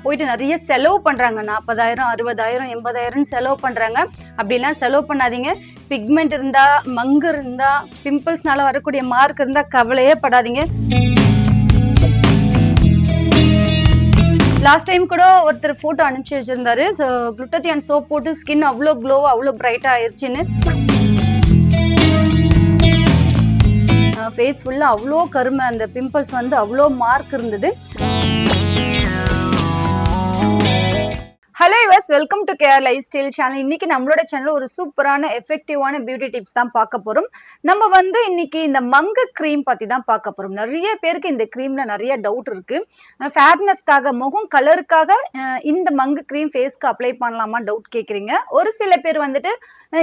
போயிட்டு நிறைய செலவு பண்றாங்க. 40,000 60,000 80,000 செலவு பண்றாங்க. அப்படிலாம் செலவு பண்ணாதீங்க. பிக்மெண்ட் இருந்தா, மங்கு இருந்தா, பிம்பிள்ஸ்னால வரக்கூடிய மார்க் இருந்தா கவலையே படாதீங்க. லாஸ்ட் டைம் கூட ஒருத்தர் போட்டோ அனுப்பிச்சு வச்சிருந்தாரு. ஸோ குளுட்டத்தியான் சோப் போட்டு ஸ்கின் அவ்வளோ க்ளோ, அவ்வளோ பிரைட்டா ஆயிடுச்சுன்னு. ஃபேஸ் ஃபுல்லாக அவ்வளோ கருமை, அந்த பிம்பிள்ஸ் வந்து அவ்வளோ மார்க் இருந்தது. Hello yours, welcome to care life style channel. இன்னைக்கு நம்மளோட சேனல் ஒரு சூப்பரான எஃபெக்டிவான பியூட்டி டிப்ஸ் தான் பார்க்க போறோம். நம்ம வந்து இன்னைக்கு இந்த மங்கு க்ரீம் பத்தி தான் பார்க்க போறோம். நிறைய பேருக்கு இந்த க்ரீம்ல நிறைய டவுட் இருக்கு. ஃபேர்னஸ்க்காக, முகம் கலருக்காக இந்த மங்கு க்ரீம் ஃபேஸ்க்கு அப்ளை பண்ணலாமா டவுட் கேட்குறீங்க. ஒரு சில பேர் வந்துட்டு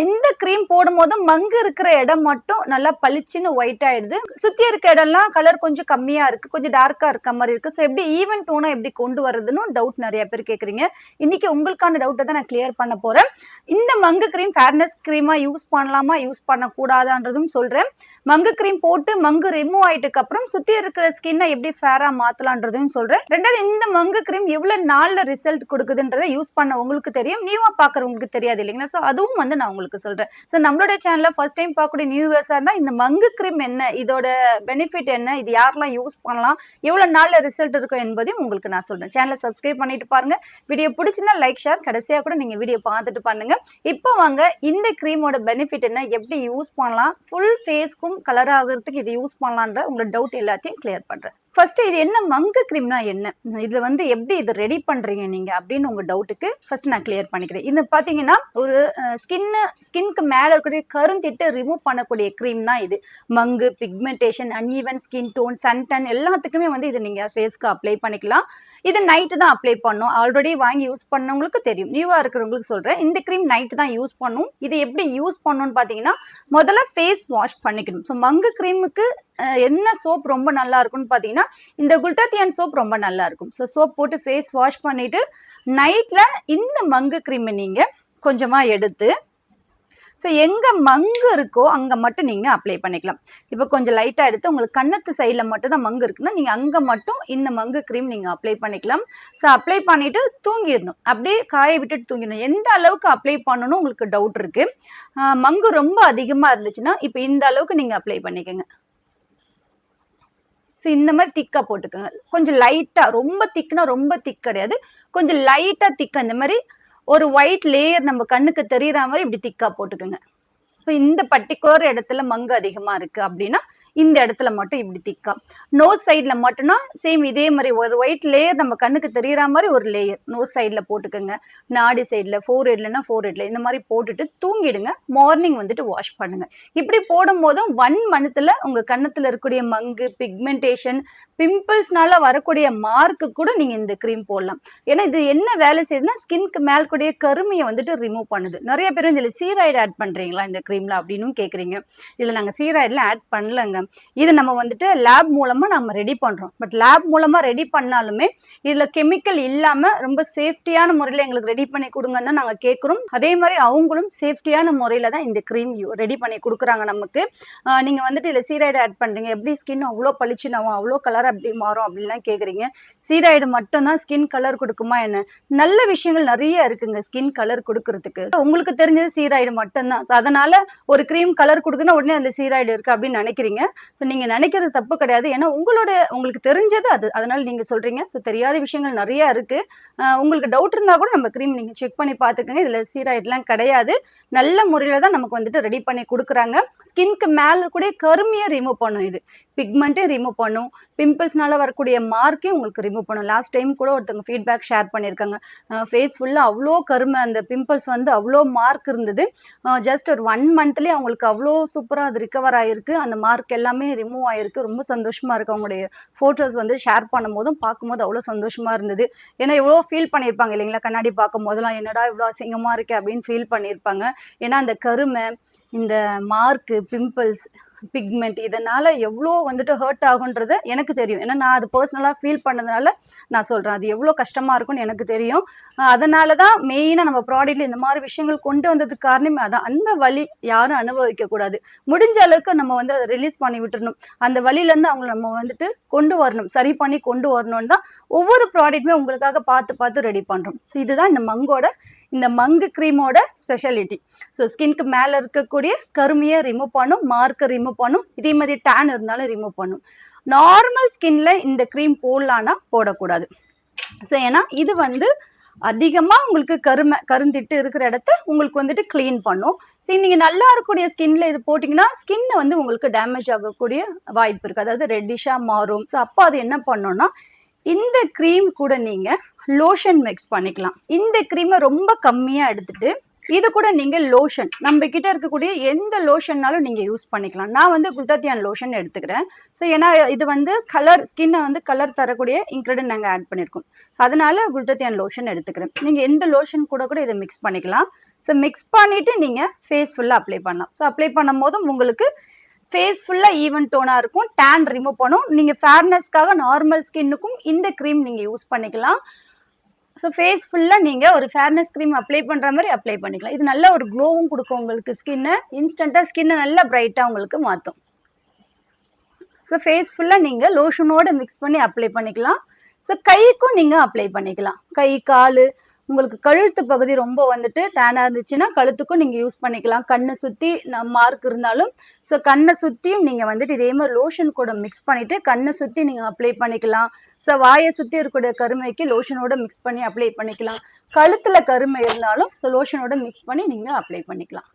இந்த க்ரீம் போடும்போது மங்கு இருக்கிற இடம் மட்டும் நல்லா பளிச்சுன்னு ஒயிட் ஆயிடுது, சுத்தி இருக்க இடம்லாம் கலர் கொஞ்சம் கம்மியா இருக்கு, கொஞ்சம் டார்க்கா இருக்க மாதிரி இருக்கு. ஸோ எப்படி ஈவன் டோனா எப்படி கொண்டு வர்றதுன்னு டவுட் நிறைய பேர் கேட்குறீங்க. இன்னைக்கு உங்களுக்கான டவுட்டை தான் நான் கிளியர் பண்ண போறேன். இந்த மங்கு க்ரீம் ஃபேர்னஸ் க்ரீமா யூஸ் பண்ணலாமா, யூஸ் பண்ணக்கூடாதான்றதும் சொல்றேன். மங்கு க்ரீம் போட்டு மங்கு ரிமூவ் ஆயிட்டுக்கு அப்புறம் சுத்தி இருக்கிற ஸ்கின்னை எப்படி ஃபேரா மாத்தலான்றதும் சொல்றேன். ரெண்டாவது, இந்த மங்கு க்ரீம் எவ்வளவு நாள்ல ரிசல்ட் கொடுக்குதுன்றதை யூஸ் பண்ண உங்களுக்கு தெரியும், நியூவா பாக்குறவங்களுக்கு தெரியாது இல்லைங்களா. ஸோ அதுவும் வந்து நான் உங்களுக்கு சொல்றேன். ஸோ நம்மளோட சேனல்ல ஃபர்ஸ்ட் டைம் பார்க்கக்கூடிய நியூவர்ஸா இருந்தா இந்த மங்கு க்ரீம் என்ன, இதோட பெனிஃபிட் என்ன, இது யாரெல்லாம் யூஸ் பண்ணலாம், எவ்வளவு நாள்ல ரிசல்ட் இருக்கும் என்பதையும் உங்களுக்கு நான் சொல்றேன். சேனலை சப்ஸ்கிரைப் பண்ணிட்டு பாருங்க. வீடியோ பிடிச்சிருந்தா லைக், ஷேர், கடைசியா கூட நீங்க வீடியோ பார்த்துட்டு பண்ணுங்க. இப்போ வாங்க இந்த கிரீமோட பெனிஃபிட் என்ன, எப்படி யூஸ் பண்ணலாம், ஃபுல் ஃபேஸ்க்கும் கலர் ஆகிறதுக்கு இது யூஸ் பண்ணலான்ற உங்களோட டவுட் எல்லாத்தையும் கிளியர் பண்றேன். ஃபர்ஸ்ட், இது என்ன மங்கு க்ரீம்னா என்ன, இதுல வந்து எப்படி இதை ரெடி பண்றீங்க நீங்க அப்படின்னு உங்க டவுட்டுக்கு ஃபர்ஸ்ட் நான் கிளியர் பண்ணிக்கிறேன். இது பாத்தீங்கன்னா ஒரு ஸ்கின்க்கு மேல இருக்கக்கூடிய கருந்திட்டு ரிமூவ் பண்ணக்கூடிய க்ரீம் தான் இது. மங்கு, pigmentation, uneven skin tone, suntan எல்லாத்துக்குமே வந்து இது நீங்க ஃபேஸ்க்கு அப்ளை பண்ணிக்கலாம். இது நைட்டு தான் அப்ளை பண்ணும். ஆல்ரெடி வாங்கி யூஸ் பண்ணவங்களுக்கு தெரியும், நியூவா இருக்கிறவங்களுக்கு சொல்றேன். இந்த க்ரீம் நைட்டு தான் யூஸ் பண்ணும். இது எப்படி யூஸ் பண்ணணும்னு பாத்தீங்கன்னா, முதல்ல ஃபேஸ் வாஷ் பண்ணிக்கணும். ஸோ மங்கு க்ரீமுக்கு என்ன சோப் ரொம்ப நல்லா இருக்கும்னு பார்த்தீங்கன்னா, இந்த குளுட்டத்தியான் சோப் ரொம்ப நல்லா இருக்கும். ஸோ சோப் போட்டு ஃபேஸ் வாஷ் பண்ணிட்டு நைட்ல இந்த மங்கு க்ரீமை நீங்க கொஞ்சமா எடுத்து, ஸோ எங்கே மங்கு இருக்கோ அங்கே மட்டும் நீங்கள் அப்ளை பண்ணிக்கலாம். இப்போ கொஞ்சம் லைட்டாக எடுத்து உங்களுக்கு கன்னத்து சைடில் மட்டும் தான் மங்கு இருக்குன்னா நீங்கள் அங்கே மட்டும் இந்த மங்கு க்ரீம் நீங்கள் அப்ளை பண்ணிக்கலாம். ஸோ அப்ளை பண்ணிவிட்டு தூங்கிடணும், அப்படியே காய விட்டுட்டு தூங்கிடணும். எந்த அளவுக்கு அப்ளை பண்ணணும் உங்களுக்கு டவுட் இருக்குது. மங்கு ரொம்ப அதிகமாக இருந்துச்சுன்னா இப்போ இந்த அளவுக்கு நீங்கள் அப்ளை பண்ணிக்கோங்க. ஸோ இந்த மாதிரி திக்காக போட்டுக்கோங்க. கொஞ்சம் லைட்டாக, ரொம்ப திக்குனா ரொம்ப திக் கிடையாது, கொஞ்சம் லைட்டாக திக்காக, இந்த மாதிரி ஒரு ஒயிட் லேயர் நம்ம கண்ணுக்கு தெரியுற மாதிரி இப்படி திக்காக போட்டுக்கோங்க. ஸோ இந்த பர்டிகுலர் இடத்துல மங்கு அதிகமாக இருக்குது அப்படின்னா இந்த இடத்துல மட்டும் இப்படி திக்கா, நோஸ் சைடில் மட்டும்னா சேம் இதே மாதிரி ஒரு ஒயிட் லேயர் நம்ம கண்ணுக்கு தெரிகிற மாதிரி ஒரு லேயர் நோஸ் சைடில் போட்டுக்கோங்க. நாடி சைடில், ஃபோர்ஹெட்லன்னா ஃபோர்ஹெட்ல இந்த மாதிரி போட்டுட்டு தூங்கிடுங்க. மார்னிங் வந்துட்டு வாஷ் பண்ணுங்க. இப்படி போடும் போதும் 1 மந்த்தில் உங்கள் கன்னத்தில் இருக்கக்கூடிய மங்கு, பிக்மெண்டேஷன், பிம்பிள்ஸ்னால வரக்கூடிய மார்க்கு கூட நீங்கள் இந்த க்ரீம் போடலாம். ஏன்னா இது என்ன வேலை செய்யுதுன்னா, ஸ்கின்க்கு மேல் கூடிய கருமையை வந்துட்டு ரிமூவ் பண்ணுது. நிறைய பேர் இதில் சீராய்டு ஆட் பண்ணுறீங்களா இந்த க்ரீம்ல அப்படின்னு கேட்குறீங்க. இதில் நாங்கள் சீராய்டுலாம் ஆட் பண்ணலங்க. இது நம்ம வந்துட்டு லேப் மூலமாக நம்ம ரெடி பண்ணுறோம். பட் லேப் மூலமாக ரெடி பண்ணாலுமே இதில் கெமிக்கல் இல்லாமல் ரொம்ப சேஃப்டியான முறையில் எங்களுக்கு ரெடி பண்ணி கொடுங்கன்னு தான் நாங்கள் கேட்குறோம். அதே மாதிரி அவங்களும் சேஃப்டியான முறையில் தான் இந்த க்ரீம் ரெடி பண்ணி கொடுக்குறாங்க நமக்கு. நீங்கள் வந்துட்டு இதில் சீராய்டு ஆட் பண்ணுறீங்க, எப்படி ஸ்கின் அவ்வளோ பளிச்சுனாவும் அவ்வளோ கலர் அப்படி மாறும் அப்படின்லாம் கேட்குறீங்க. சீராய்டு மட்டும்தான் ஸ்கின் கலர் கொடுக்குமா என்ன? நல்ல விஷயங்கள் நிறைய இருக்குங்க ஸ்கின் கலர் கொடுக்கறதுக்கு. உங்களுக்கு தெரிஞ்சது சீராய்டு மட்டும்தான். ஸோ அதனால ஒரு க்ரீம் கலர் கொடுக்குன்னா உடனே அதில் சீராய்டு இருக்குது அப்படின்னு நினைக்கிறீங்க. ஸோ நீங்கள் நினைக்கிறது தப்பு கிடையாது. ஏன்னா உங்களுக்கு தெரிஞ்சது அது, அதனால நீங்கள் சொல்கிறீங்க. ஸோ தெரியாத விஷயங்கள் நிறையா இருக்குது. உங்களுக்கு டவுட் இருந்தால் கூட நம்ம க்ரீம் நீங்கள் செக் பண்ணி பார்த்துக்கோங்க. இதில் சீராய்டுலாம் கிடையாது. நல்ல முறையில் தான் நமக்கு வந்துட்டு ரெடி பண்ணி கொடுக்குறாங்க. ஸ்கின்க்கு மேலே கூட கருமையை ரிமூவ் பண்ணும், இது பிக்மெண்ட்டையும் ரிமூவ் பண்ணும், பிம்பிள்ஸ்னால வரக்கூடிய மார்க்கையும் உங்களுக்கு ரிமூவ் பண்ணும். லாஸ்ட் டைம் கூட ஒருத்தவங்க ஃபீட்பேக் ஷேர் பண்ணியிருக்காங்க. ஃபேஸ் ஃபுல்லாக அவ்வளோ கருமை, அந்த பிம்பிள்ஸ் வந்து அவ்வளோ மார்க் இருந்தது. ஜஸ்ட் ஒரு 1 மந்த்லேயே அவங்களுக்கு அவ்வளோ சூப்பராக அது ரிகவர் ஆகிருக்கு. அந்த மார்க் எல்லாமே ரிமூவ் ஆயிருக்கு. ரொம்ப சந்தோஷமா இருக்கு. அவங்களுடைய போட்டோஸ் வந்து ஷேர் பண்ணும்போதும் பார்க்கும்போது அவ்வளோ சந்தோஷமா இருந்தது. ஏன்னா எவ்வளோ ஃபீல் பண்ணியிருப்பாங்க இல்லைங்களா, கண்ணாடி பார்க்கும் போதெல்லாம் என்னடா இவ்வளோ அசிங்கமா இருக்கு அப்படின்னு ஃபீல் பண்ணியிருப்பாங்க. ஏன்னா அந்த கருமை, இந்த மார்க்கு, பிம்பிள்ஸ் பிக்மெண்ட் இதனால எவ்வளோ வந்துட்டு ஹர்ட் ஆகுன்றது எனக்கு தெரியும். ஏன்னா நான் அது பர்சனலாக ஃபீல் பண்ணதுனால நான் சொல்கிறேன். அது எவ்வளோ கஷ்டமாக இருக்கும்னு எனக்கு தெரியும். அதனால தான் மெயினாக நம்ம ப்ராடக்ட்ல இந்த மாதிரி விஷயங்கள் கொண்டு வந்ததுக்கு காரணமே அதான். அந்த வலி யாரும் அனுபவிக்கக்கூடாது. முடிஞ்ச அளவுக்கு நம்ம வந்து அதை ரிலீஸ் பண்ணி விட்டுறணும். அந்த வலியிலேருந்து அவங்கள நம்ம வந்துட்டு கொண்டு வரணும், சரி பண்ணி கொண்டு வரணும்னு தான் ஒவ்வொரு ப்ராடக்ட்டுமே உங்களுக்காக பார்த்து ரெடி பண்ணுறோம். ஸோ இதுதான் இந்த மங்கு க்ரீமோட ஸ்பெஷாலிட்டி. ஸோ ஸ்கின்க்கு மேலே இருக்கக்கூடிய கருமையை ரிமூவ் பண்ணும், மார்க்கை ரிமூவ் பண்ணும், இதே மாதிரி டேன் இருந்தாலும் ரிமூவ் பண்ணும். நார்மல் ஸ்கின்ல இந்த க்ரீம் போடலான்னா போடக்கூடாது. ஸோ ஏன்னா இது வந்து அதிகமாக உங்களுக்கு கருந்திட்டு இருக்கிற இடத்த உங்களுக்கு வந்துட்டு க்ளீன் பண்ணும். சரி, நீங்கள் நல்லா இருக்கக்கூடிய ஸ்கின்ல இது போட்டிங்கன்னா ஸ்கின்னை வந்து உங்களுக்கு டேமேஜ் ஆகக்கூடிய வாய்ப்பு இருக்குது. அதாவது ரெட்டிஷாக மாறும். ஸோ அப்போ அது என்ன பண்ணோன்னா இந்த க்ரீம் கூட நீங்கள் லோஷன் மிக்ஸ் பண்ணிக்கலாம். இந்த க்ரீமை ரொம்ப கம்மியாக எடுத்துட்டு இது கூட நீங்கள் லோஷன் நம்ம கிட்ட இருக்கக்கூடிய எந்த லோஷன்னாலும் நீங்கள் யூஸ் பண்ணிக்கலாம். நான் வந்து குளுட்டாத்தியான் லோஷன் எடுத்துக்கிறேன். ஸோ ஏன்னா இது வந்து ஸ்கின்னை வந்து கலர் தரக்கூடிய இன்க்ரீடியன்ட் நாங்கள் ஆட் பண்ணியிருக்கோம். அதனால குளுட்டாத்தியான் லோஷன் எடுத்துக்கிறேன். நீங்கள் எந்த லோஷன் கூட இதை மிக்ஸ் பண்ணிக்கலாம். ஸோ மிக்ஸ் பண்ணிவிட்டு நீங்கள் ஃபேஸ் ஃபுல்லாக அப்ளை பண்ணலாம். ஸோ அப்ளை பண்ணும் போதும் உங்களுக்கு ஃபேஸ் ஃபுல்லாக ஈவன் டோனாக இருக்கும், டேன் ரிமூவ் பண்ணும். நீங்கள் ஃபேர்னஸ்க்காக நார்மல் ஸ்கின்னுக்கும் இந்த க்ரீம் நீங்கள் யூஸ் பண்ணிக்கலாம். ஸோ ஃபேஸ் ஃபுல்லாக நீங்கள் ஒரு ஃபேர்னஸ் க்ரீம் அப்ளை பண்ணுற மாதிரி அப்ளை பண்ணிக்கலாம். இது நல்ல ஒரு க்ளோவும் கொடுக்கும் உங்களுக்கு ஸ்கின்னை. இன்ஸ்டண்ட்டாக ஸ்கின்னை நல்லா பிரைட்டாக உங்களுக்கு மாற்றும். ஸோ ஃபேஸ் ஃபுல்லாக நீங்கள் லோஷனோடு மிக்ஸ் பண்ணி அப்ளை பண்ணிக்கலாம். ஸோ கைக்கும் நீங்கள் அப்ளை பண்ணிக்கலாம். கை, கால், உங்களுக்கு கழுத்து பகுதி ரொம்ப வந்துட்டு டேனாக இருந்துச்சுன்னா கழுத்துக்கும் நீங்கள் யூஸ் பண்ணிக்கலாம். கண்ணை சுற்றி மார்க் இருந்தாலும் ஸோ கண்ணை சுற்றியும் நீங்கள் வந்துட்டு இதே மாதிரி லோஷன் கூட மிக்ஸ் பண்ணிவிட்டு கண்ணை சுற்றி நீங்கள் அப்ளை பண்ணிக்கலாம். ஸோ வாயை சுற்றி இருக்கக்கூடிய கருமைக்கு லோஷனோட மிக்ஸ் பண்ணி அப்ளை பண்ணிக்கலாம். கழுத்தில் கருமை இருந்தாலும் ஸோ லோஷனோட மிக்ஸ் பண்ணி நீங்கள் அப்ளை பண்ணிக்கலாம்.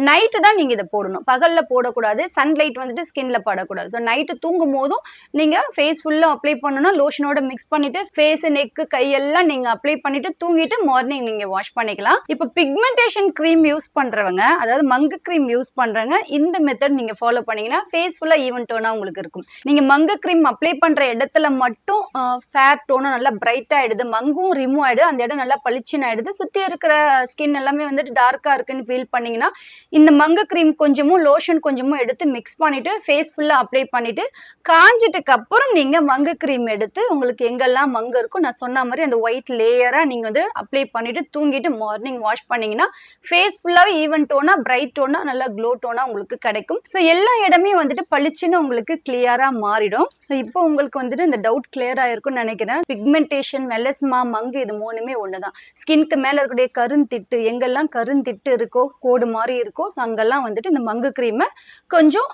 நைட்டு தான் நீங்கள் இதை போடணும், பகலில் போடக்கூடாது. சன்லைட் வந்துட்டு ஸ்கின்ல படக்கூடாது. ஸோ நைட்டு தூங்கும் போதும் நீங்கள் ஃபேஸ் ஃபுல்லாக அப்ளை பண்ணணும்னா லோஷனோட மிக்ஸ் பண்ணிவிட்டு ஃபேஸு, நெக்கு, கையெல்லாம் நீங்கள் அப்ளை பண்ணிவிட்டு தூங்கிட்டு மார்னிங் நீங்கள் வாஷ் பண்ணிக்கலாம். இப்போ பிக்மெண்டேஷன் க்ரீம் யூஸ் பண்ணுறவங்க, அதாவது மங்கு க்ரீம் யூஸ் பண்ணுறவங்க இந்த மெத்தட் நீங்கள் ஃபாலோ பண்ணிங்கன்னா ஃபேஸ் ஃபுல்லாக ஈவன் டோனாக உங்களுக்கு இருக்கும். நீங்கள் மங்கு க்ரீம் அப்ளை பண்ணுற இடத்துல மட்டும் ஃபேர் டோனும் நல்லா பிரைட்டாக ஆகிடுது, மங்கும் ரிமூவ் ஆகிடுது, அந்த இடம் நல்லா பளிச்சுன்னு ஆகிடுது, சுற்றி இருக்கிற ஸ்கின் எல்லாமே வந்துட்டு டார்க்காக இருக்குன்னு ஃபீல் பண்ணிங்கன்னா இந்த மங்கு க்ரீம் கொஞ்சமும் லோஷன் கொஞ்சமும் எடுத்து மிக்ஸ் பண்ணிட்டு ஃபேஸ் ஃபுல்லாக அப்ளை பண்ணிட்டு காஞ்சிட்டுக்கு அப்புறம் நீங்கள் மங்கு க்ரீம் எடுத்து உங்களுக்கு எங்கெல்லாம் மங்கு இருக்கும் நான் சொன்ன மாதிரி அந்த ஒயிட் லேயராக நீங்கள் வந்து அப்ளை பண்ணிட்டு தூங்கிட்டு மார்னிங் வாஷ் பண்ணிங்கன்னா ஃபேஸ் ஃபுல்லாகவே ஈவன் டோனாக பிரைட் டோனாக நல்லா க்ளோ டோனாக உங்களுக்கு கிடைக்கும். ஸோ எல்லா இடமே வந்துட்டு பளிச்சுன்னு உங்களுக்கு கிளியராக மாறிடும். ஸோ இப்போ உங்களுக்கு வந்துட்டு இந்த டவுட் கிளியராக இருக்கும்னு நினைக்கிறேன். பிக்மெண்டேஷன், மெலஸ்மா, மங்கு இது மூணுமே ஒன்று தான். ஸ்கின்க்கு மேலே இருக்கக்கூடிய கருந்திட்டு எங்கெல்லாம் கருந்திட்டு இருக்கோ, கோடு மாதிரி இருக்கோ அங்கெல்லாம் வந்துட்டு இந்த மங்கு க்ரீமை கொஞ்சம்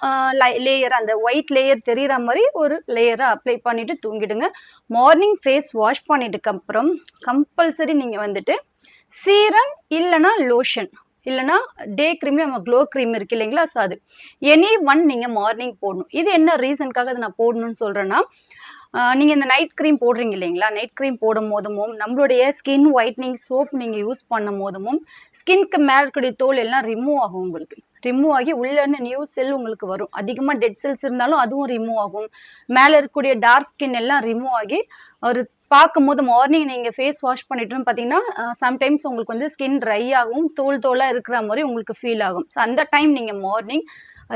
லேயர், அந்த ஒயிட் லேயர் தெரிகிற மாதிரி ஒரு லேயரை அப்ளை பண்ணிட்டு தூங்கிடுங்க. மார்னிங் ஃபேஸ் வாஷ் பண்ணிட்டுக்கு அப்புறம் கம்பல்சரி நீங்கள் வந்துட்டு சீரம் இல்லைனா லோஷன் இல்லைனா டே க்ரீம், நம்ம க்ளோ க்ரீம் இருக்கு இல்லைங்களா, ஸோ அது எனி ஒன் நீங்கள் மார்னிங் போடணும். இது என்ன ரீசனுக்காக அதை நான் போடணும்னு சொல்கிறேன்னா, நீங்கள் இந்த நைட் க்ரீம் போடுறீங்க இல்லைங்களா, நைட் க்ரீம் போடும் போதும் நம்மளுடைய ஸ்கின் ஒயிட்னிங் சோப் நீங்கள் யூஸ் பண்ணும் போதும் ஸ்கின்க்கு மேலே இருக்கக்கூடிய தோல் எல்லாம் ரிமூவ் ஆகும். உங்களுக்கு ரிமூவ் ஆகி உள்ளேருந்து நியூ செல் உங்களுக்கு வரும். அதிகமாக டெட் செல்ஸ் இருந்தாலும் அதுவும் ரிமூவ் ஆகும். மேலே இருக்கக்கூடிய டார்க் ஸ்கின் எல்லாம் ரிமூவ் ஆகி ஒரு பார்க்கும்போது மார்னிங் நீங்கள் ஃபேஸ் வாஷ் பண்ணிட்டுன்னு பார்த்தீங்கன்னா சம்டைம்ஸ் உங்களுக்கு வந்து ஸ்கின் ட்ரை ஆகும், தோலாக இருக்கிற மாதிரி உங்களுக்கு ஃபீல் ஆகும். ஸோ அந்த டைம் நீங்கள் மார்னிங்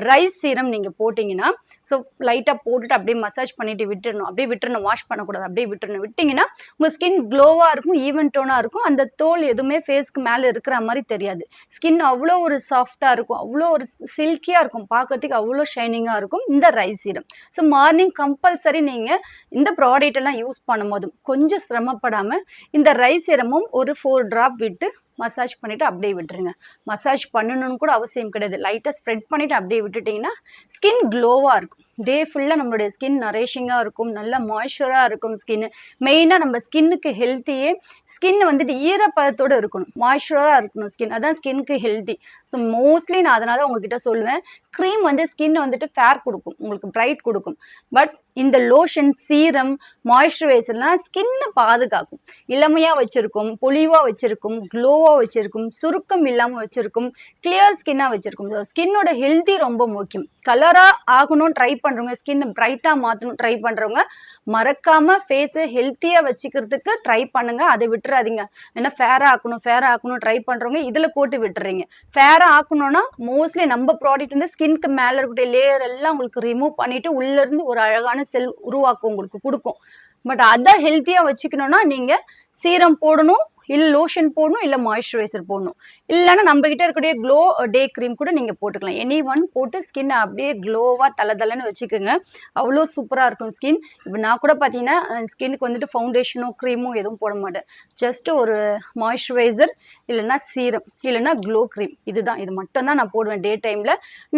ரைஸ் சீரம் நீங்கள் போட்டிங்கன்னா, ஸோ லைட்டாக போட்டுட்டு அப்படியே மசாஜ் பண்ணிட்டு விட்டுறணும், வாஷ் பண்ணக்கூடாது, அப்படியே விட்டிங்கன்னா உங்கள் ஸ்கின் க்ளோவாக இருக்கும், ஈவன் டோனாக இருக்கும். அந்த தோல் எதுவுமே ஃபேஸ்க்கு மேலே இருக்கிற மாதிரி தெரியாது. ஸ்கின் அவ்வளோ ஒரு சாஃப்டாக இருக்கும், அவ்வளோ ஒரு சில்கியாக இருக்கும், பார்க்கறதுக்கு அவ்வளோ ஷைனிங்காக இருக்கும் இந்த rice serum. So morning compulsory நீங்கள் இந்த ப்ராடக்ட் எல்லாம் யூஸ் பண்ணும்போதும் கொஞ்சம் சிரமப்படாமல் இந்த ரைஸ் சீரமும் ஒரு 4 ட்ராப் விட்டு மசாஜ் பண்ணிவிட்டு அப்படியே விட்டுருங்க. மசாஜ் பண்ணணும்னு கூட அவசியம் கிடையாது. லைட்டாக ஸ்ப்ரெட் பண்ணிவிட்டு அப்படியே விட்டுட்டிங்கன்னா ஸ்கின் க்ளோவாக இருக்கும். டே ஃபுல்லாக நம்மளுடைய ஸ்கின் நரேஷிங்காக இருக்கும், நல்ல மாய்ஸ்சராக இருக்கும் ஸ்கின்னு. மெயினாக நம்ம ஸ்கின்னுக்கு ஹெல்த்தியே ஸ்கின் வந்துட்டு ஈரப்பதத்தோடு இருக்கணும், மாய்ஸ்சராக இருக்கணும் ஸ்கின், அதான் ஸ்கின்னுக்கு ஹெல்த்தி. ஸோ மோஸ்ட்லி நான் அதனால உங்ககிட்ட சொல்லுவேன், க்ரீம் வந்து ஸ்கின் வந்துட்டு ஃபேர் கொடுக்கும், உங்களுக்கு பிரைட் கொடுக்கும். பட் இந்த லோஷன், சீரம், மாய்ஸ்சரைசர்லாம் ஸ்கின்னை பாதுகாக்கும், இளமையாக வச்சுருக்கும், பொலிவாக வச்சுருக்கும், க்ளோவாக வச்சுருக்கும், சுருக்கம் இல்லாமல் வச்சுருக்கும், கிளியர் ஸ்கின்னாக வச்சுருக்கும். ஸ்கின்னோட ஹெல்த்தி ரொம்ப முக்கியம். கலராக ஆகணும் ட்ரை பண்றவங்க, ஸ்கின் பிரைட்டா மாத்தணும் ட்ரை பண்றவங்க மறக்காம ஃபேஸ் ஹெல்த்தியா வச்சுக்கிறதுக்கு ட்ரை பண்ணுங்க. அதை விட்டுறாதீங்க. ஏன்னா ஃபேரா ஆக்கணும் ட்ரை பண்றவங்க இதுல போட்டு விட்டுறீங்க. ஃபேரா ஆக்கணும்னா மோஸ்ட்லி நம்ம ப்ராடக்ட் வந்து ஸ்கின்க்கு மேல இருக்கக்கூடிய லேயர் எல்லாம் உங்களுக்கு ரிமூவ் பண்ணிட்டு உள்ள இருந்து ஒரு அழகான செல் உருவாக்கும், உங்களுக்கு கொடுக்கும். பட் அதை ஹெல்த்தியா வச்சுக்கணும்னா நீங்க சீரம் போடணும், இல்ல லோஷன் போடணும், இல்ல மாய்ஸ்சரைசர் போடணும். இல்லைன்னா நம்ம கிட்ட இருக்கக்கூடிய க்ளோ டே க்ரீம் கூட நீங்க போட்டுக்கலாம். எனி ஒன் போட்டு ஸ்கின் அப்படியே க்ளோவா தலன்னு வச்சுக்கோங்க. அவ்வளோ சூப்பரா இருக்கும் ஸ்கின். இப்போ நான் கூட பார்த்தீங்கன்னா ஸ்கின்னுக்கு வந்துட்டு ஃபவுண்டேஷனோ க்ரீமோ எதுவும் போட மாட்டேன். ஜஸ்ட் ஒரு மாய்ஸ்சரைசர், இல்லைன்னா சீரம், இல்லைன்னா க்ளோ க்ரீம், இதுதான். இது மட்டும் தான் நான் போடுவேன் டே டைம்ல.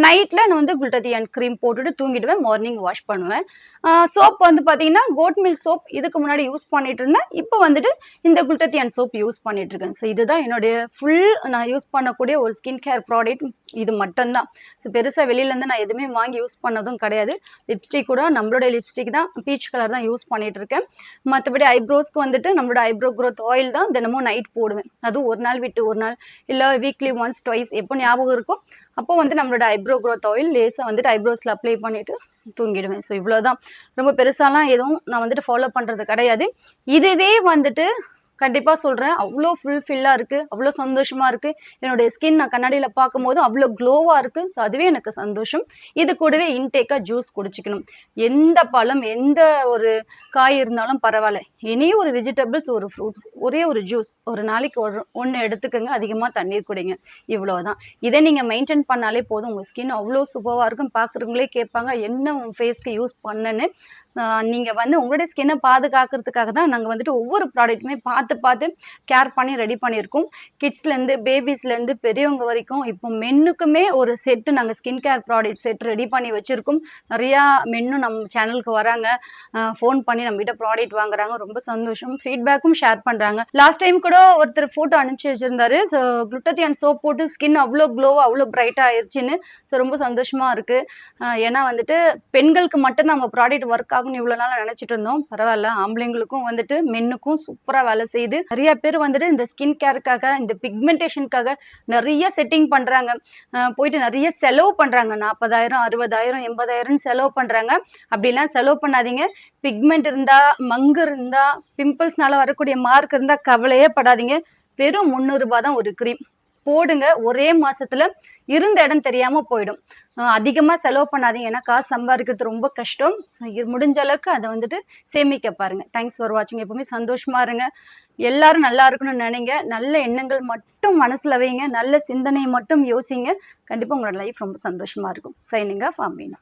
நைட்ல நான் வந்து குளுட்டதியான் க்ரீம் போட்டுட்டு தூங்கிடுவேன். மார்னிங் வாஷ் பண்ணுவேன். சோப் வந்து பார்த்தீங்கன்னா கோட் மில்க் சோப் இதுக்கு முன்னாடி யூஸ் பண்ணிட்டு இருந்தேன். இப்போ வந்துட்டு இந்த குளுட்டதியான் சோப் யூஸ் பண்ணிட்டு இருக்கேன். ஸோ இதுதான் என்னுடைய ஃபுல் நான் யூஸ் பண்ணக்கூடிய ஒரு ஸ்கின் கேர் ப்ராடக்ட். இது மட்டும்தான். ஸோ பெருசாக வெளியிலேருந்து நான் எதுவுமே வாங்கி யூஸ் பண்ணதும் கிடையாது. லிப்ஸ்டிக் கூட நம்மளுடைய லிப்ஸ்டிக் தான், பீச் கலர் தான் யூஸ் பண்ணிட்டு இருக்கேன். மற்றபடி ஐப்ரோஸ்க்கு வந்துட்டு நம்மளோட ஐப்ரோ க்ரோத் ஆயில் தான் தினமும் நைட் போடுவேன். அதுவும் ஒரு நாள் விட்டு ஒரு நாள், இல்லை வீக்லி ஒன்ஸ் ட்வைஸ் எப்போ ஞாபகம் இருக்கும் அப்போ வந்து நம்மளோட ஐப்ரோ க்ரோத் ஆயில் லேசாக வந்துட்டு ஐப்ரோஸில் அப்ளை பண்ணிட்டு தூங்கிடுவேன். ஸோ இவ்வளோதான். ரொம்ப பெருசாலாம் எதுவும் நான் வந்துட்டு ஃபாலோ பண்ணுறது கிடையாது. இதுவே வந்துட்டு கண்டிப்பா சொல்றேன், அவ்வளோ ஃபுல்ஃபில்லா இருக்கு, அவ்வளோ சந்தோஷமா இருக்கு. என்னுடைய ஸ்கின் நான் கண்ணாடியில பார்க்கும்போது அவ்வளோ க்ளோவா இருக்கு. ஸோ அதுவே எனக்கு சந்தோஷம். இது கூடவே இன்டேக்கா ஜூஸ் குடிச்சிக்கணும். எந்த பழம் எந்த ஒரு காய் இருந்தாலும் பரவாயில்ல, இனியும் ஒரு வெஜிடபிள்ஸ் ஒரு ஃப்ரூட்ஸ் ஒரே ஒரு ஜூஸ் ஒரு நாளைக்கு ஒன்று எடுத்துக்கோங்க. அதிகமாக தண்ணீர் குடிங்க. இவ்வளோதான். இதை நீங்க மெயின்டைன் பண்ணாலே போதும். உங்க ஸ்கின் அவ்வளோ சூப்பராக இருக்கும். பார்க்குறவங்களே கேட்பாங்க என்ன உன் ஃபேஸ்க்கு யூஸ் பண்ணன்னு. நீங்க வந்து உங்களுடைய ஸ்கின்னை பாதுகாக்கிறதுக்காக தான் நாங்கள் வந்துட்டு ஒவ்வொரு ப்ராடக்ட்டுமே பார்த்து கேர் பண்ணி ரெடி பண்ணியிருக்கோம். கிட்ஸ்லேருந்து பேபிஸ்லேருந்து பெரியவங்க வரைக்கும். இப்போ மென்னுக்குமே ஒரு செட்டு நாங்கள் skin care product set ready பண்ணி வச்சுருக்கோம். நிறையா மென்னும் நம்ம சேனலுக்கு வராங்க, ஃபோன் பண்ணி நம்மகிட்ட ப்ராடக்ட் வாங்குறாங்க. ரொம்ப சந்தோஷம். ஃபீட்பேக்கும் ஷேர் பண்ணுறாங்க. லாஸ்ட் டைம் கூட ஒருத்தர் ஃபோட்டோ அனுப்பிச்சு வச்சிருந்தாரு. ஸோ குளுட்டதியான் சோப் போட்டு ஸ்கின் அவ்வளோ க்ளோவாக அவ்வளோ பிரைட்டாக ஆயிடுச்சுன்னு. ஸோ ரொம்ப சந்தோஷமாக இருக்குது. ஏன்னா வந்துட்டு பெண்களுக்கு மட்டும் நம்ம ப்ராடக்ட் ஒர்க் ஆகும்னு இவ்வளோ நாள் நினச்சிட்டு இருந்தோம். பரவாயில்ல, ஆம்பளைங்களுக்கும் வந்துட்டு மென்னுக்கும் சூப்பராக வேலை செய்யுது. நிறைய பேர் வந்துட்டு இந்த ஸ்கின் கேருக்காக, இந்த பிக்மெண்டேஷனுக்காக நிறைய செட்டிங் பண்ணுறாங்க. போயிட்டு நிறைய செலவு பண்ணுறாங்க. 40,000 60,000 80,000 செலவு பண்ணுறாங்க. அப்படிலாம் செலவு பண்ணாதீங்க. பிக்மெண்ட் இருந்தா, மங்கு இருந்தா, பிம்பிள்ஸ்னால வரக்கூடிய மார்க் இருந்தா கவலையே படாதீங்க. வெறும் 300 ரூபாய் தான் ஒரு க்ரீம். போடுங்க. ஒரே மாசத்துல இருந்த இடம் தெரியாம போயிடும். அதிகமா செலவு பண்ணாதீங்க. ஏன்னா காசு சம்பாதிக்கிறது ரொம்ப கஷ்டம். முடிஞ்ச அளவுக்கு அதை வந்துட்டு சேமிக்க பாருங்க. தேங்க்ஸ் ஃபார் வாட்சிங். எப்பவுமே சந்தோஷமா இருங்க. எல்லாரும் நல்லா இருக்கணும்னு நினைங்க. நல்ல எண்ணங்கள் மட்டும் மனசுல வைங்க. நல்ல சிந்தனை மட்டும் யோசிங்க. கண்டிப்பா உங்களோட லைஃப் ரொம்ப சந்தோஷமா இருக்கும். Signing off Amina.